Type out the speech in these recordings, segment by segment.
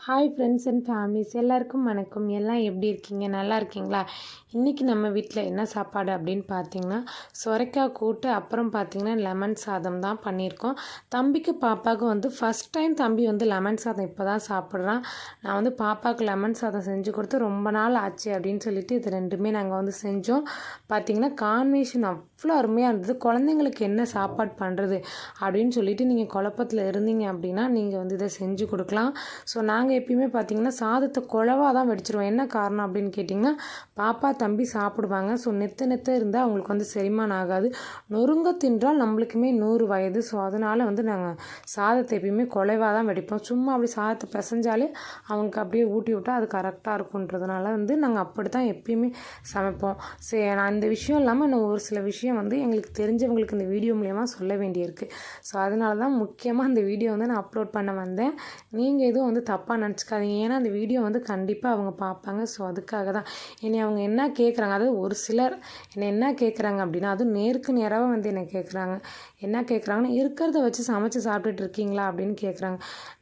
Hi friends and families எல்லாருக்கும் வணக்கம். எல்லாம் எப்படி இருக்கீங்க? நல்லா இருக்கீங்களா? இன்றைக்கி நம்ம வீட்டில் என்ன சாப்பாடு அப்படின்னு பார்த்தீங்கன்னா, சொரைக்காய் கூட்டு, அப்புறம் பார்த்திங்கன்னா லெமன் சாதம் தான் பண்ணியிருக்கோம். தம்பிக்கு பாப்பாவுக்கு வந்து ஃபஸ்ட் டைம் தம்பி வந்து லெமன் சாதம் இப்போ தான் சாப்பிட்றான். நான் வந்து பாப்பாவுக்கு லெமன் சாதம் செஞ்சு கொடுத்து ரொம்ப நாள் ஆச்சு அப்படின்னு சொல்லிட்டு இது ரெண்டுமே நாங்கள் வந்து செஞ்சோம். பார்த்திங்கன்னா காம்பினேஷன் அவ்வளோ அருமையாக இருந்தது. குழந்தைங்களுக்கு என்ன சாப்பாடு பண்ணுறது அப்படின்னு சொல்லிட்டு நீங்கள் குழப்பத்தில் இருந்தீங்க அப்படின்னா நீங்கள் வந்து இதை செஞ்சு கொடுக்கலாம். ஸோ நாங்கள் எப்பயுமே பார்த்திங்கன்னா சாதத்தை குழவாக தான் வடிச்சிருவோம். என்ன காரணம் அப்படின்னு கேட்டிங்கன்னா, பாப்பா தம்பி சாப்பிடுவாங்க. ஸோ நெத்து இருந்தால் அவங்களுக்கு வந்து செரிமானம் ஆகாது. நொறுங்க தின்றால் நம்மளுக்குமே 100 வயது. ஸோ அதனால் வந்து நாங்கள் சாதத்தை எப்பயுமே குழைவாக தான் வடிப்போம். சும்மா அப்படி சாதத்தை பிசைஞ்சாலே அவங்களுக்கு அப்படியே ஊட்டி விட்டால் அது கரெக்டாக இருக்குன்றதுனால வந்து நாங்கள் அப்படி தான் எப்பயுமே சமைப்போம். சரி, நான் இந்த விஷயம் இல்லாமல் இன்னும் ஒரு சில விஷயம் வந்து எங்களுக்கு தெரிஞ்சவங்களுக்கு இந்த வீடியோ மூலயமா சொல்ல வேண்டியிருக்கு. ஸோ அதனால தான் முக்கியமாக இந்த வீடியோ வந்து நான் அப்லோட் பண்ண வந்தேன். நீங்கள் எதுவும் வந்து தப்பாக நினச்சிக்காதீங்க. ஏன்னா அந்த வீடியோ வந்து கண்டிப்பாக அவங்க பார்ப்பாங்க. ஸோ அதுக்காக தான் என்னை அவங்க என்ன கேட்குறாங்க, அதாவது ஒரு சிலர் என்னை என்ன கேட்குறாங்க அப்படின்னா, அதுவும் நேருக்கு நேராக வந்து என்னை கேட்குறாங்க. என்ன கேட்குறாங்கன்னா, இருக்கிறத வச்சு சமைச்சு சாப்பிட்டுட்டு இருக்கீங்களா அப்படின்னு கேட்குறாங்க.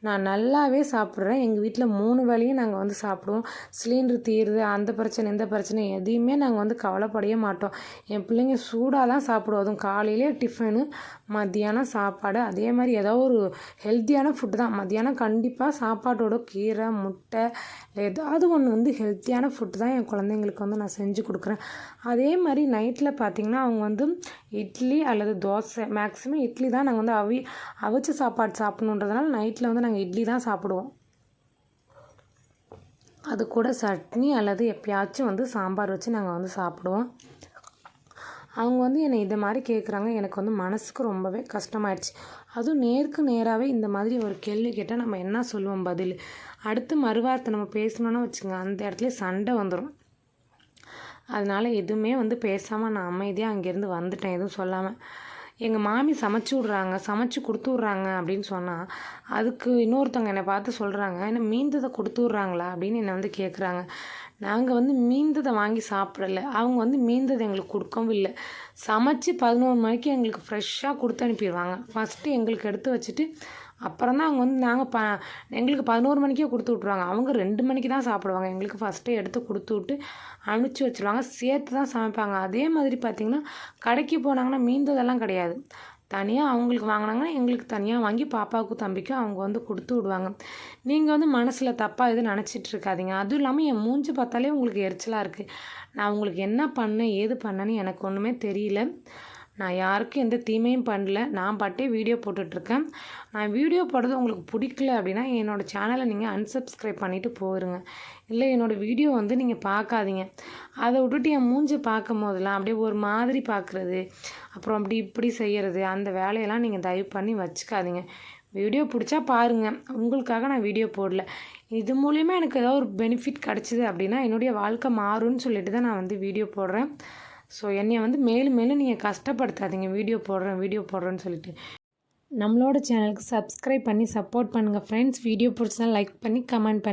நான் நல்லாவே சாப்பிட்றேன். எங்கள் வீட்டில் 3 வேளையும் நாங்கள் வந்து சாப்பிடுவோம். சிலிண்டர் தீருது, அந்த பிரச்சனை இந்த பிரச்சனை எதையுமே நாங்கள் வந்து கவலைப்படவே மாட்டோம். என் பிள்ளைங்க சூடாக தான் சாப்பிடுவோம். அதுவும் காலையிலே டிஃபனு, மத்தியானம் சாப்பாடு, அதே மாதிரி ஏதோ ஒரு ஹெல்த்தியான ஃபுட்டு தான். மத்தியானம் கண்டிப்பாக சாப்பாட்டோட கீரை, முட்டை, ஏதாவது ஒன்று வந்து ஹெல்த்தியான ஃபுட்டு தான் என் குழந்தைங்களுக்கு வந்து நான் செஞ்சு கொடுக்குறேன். அதே மாதிரி நைட்டில் பார்த்திங்கன்னா அவங்க வந்து இட்லி அல்லது தோசை, மேக்ஸிமம் இட்லி தான் நாங்கள் வந்து அவிச்ச சாப்பாடு சாப்பிட்ணுன்றதுனால நைட்டில் வந்து நாங்கள் இட்லி தான் சாப்பிடுவோம். அது கூட சட்னி அல்லது எப்பயாச்சும் வந்து சாம்பார் வச்சு நாங்கள் வந்து சாப்பிடுவோம். அவங்க வந்து என்னை இதை மாதிரி கேட்குறாங்க. எனக்கு வந்து மனசுக்கு ரொம்பவே கஷ்டமாயிடுச்சு. அதுவும் நேருக்கு நேராகவே இந்த மாதிரி ஒரு கேள்வி கேட்டால் நம்ம என்ன சொல்லுவோம் பதில்? அடுத்து மறுவார்த்தை நம்ம பேசணுன்னா வச்சுங்க, அந்த இடத்துல சண்டை வந்துடும். அதனால் எதுவுமே வந்து பேசாமல் நான் அமைதியாக அங்கேருந்து வந்துட்டேன், எதுவும் சொல்லாமல். எங்கள் மாமி சமைச்சி கொடுத்து விட்றாங்க அப்படின்னு சொன்னால், அதுக்கு இன்னொருத்தவங்க என்னை பார்த்து சொல்கிறாங்க, என்ன மீந்ததை கொடுத்து விட்றாங்களா அப்படின்னு என்னை வந்து கேட்குறாங்க. நாங்கள் வந்து மீந்ததை வாங்கி சாப்பிடலை. அவங்க வந்து மீந்ததை எங்களுக்கு கொடுக்கவும் இல்லை. சமைச்சு 11 மணிக்கு எங்களுக்கு ஃப்ரெஷ்ஷாக கொடுத்து அனுப்பிடுவாங்க. ஃபஸ்ட்டு எங்களுக்கு எடுத்து வச்சுட்டு அப்புறம் தான் அவங்க வந்து எங்களுக்கு 11 மணிக்கே கொடுத்து விட்ருவாங்க. அவங்க 2 மணிக்கு தான் சாப்பிடுவாங்க. எங்களுக்கு ஃபஸ்ட்டே எடுத்து கொடுத்து விட்டு அனுப்பிச்சி வச்சுருவாங்க. சேர்த்து தான் சமைப்பாங்க. அதே மாதிரி பார்த்திங்கன்னா கடைக்கு போனாங்கன்னா மீந்ததெல்லாம் கிடையாது. தனியாக அவங்களுக்கு வாங்கினாங்கன்னா எங்களுக்கு தனியாக வாங்கி பாப்பாவுக்கும் தம்பிக்கும் அவங்க வந்து கொடுத்து விடுவாங்க. நீங்கள் வந்து மனசில் தப்பாக எதுவும் நினச்சிட்டு இருக்காதீங்க. அதுவும் இல்லாமல் என் மூஞ்சி பார்த்தாலே உங்களுக்கு எரிச்சலாக இருக்குது. நான் உங்களுக்கு என்ன பண்ணேன் ஏது பண்ணேன்னு எனக்கு ஒன்றுமே தெரியல. நான் யாருக்கும் எந்த தீமையும் பண்ணல. நான் பாட்டே வீடியோ போட்டுட்ருக்கேன். நான் வீடியோ போடுறது உங்களுக்கு பிடிக்கல அப்படின்னா என்னோடய சேனலை நீங்கள் அன்சப்ஸ்கிரைப் பண்ணிவிட்டு போயிருங்க. இல்லை என்னோடய வீடியோ வந்து நீங்கள் பார்க்காதீங்க. அதை விட்டுட்டு என் மூஞ்சி பார்க்கும் போதெல்லாம் அப்படியே ஒரு மாதிரி பார்க்குறது, அப்புறம் அப்படி இப்படி செய்கிறது, அந்த வேலையெல்லாம் நீங்கள் தயவு பண்ணி வச்சுக்காதீங்க. வீடியோ பிடிச்சா பாருங்கள். உங்களுக்காக நான் வீடியோ போடல. இது மூலிமா எனக்கு ஏதாவது ஒரு பெனிஃபிட் கிடச்சிது அப்படின்னா என்னுடைய வாழ்க்கை மாறும்னு சொல்லிட்டு தான் நான் வந்து வீடியோ போடுறேன். ஸோ என்னை வந்து மேலும் நீங்கள் கஷ்டப்படுத்தாதீங்க வீடியோ போடுறேன்னு சொல்லிட்டு. நம்மளோட சேனலுக்கு சப்ஸ்கிரைப் பண்ணி சப்போர்ட் பண்ணுங்கள் ஃப்ரெண்ட்ஸ். வீடியோ பிடிச்சா லைக் பண்ணி கமெண்ட் பண்ணி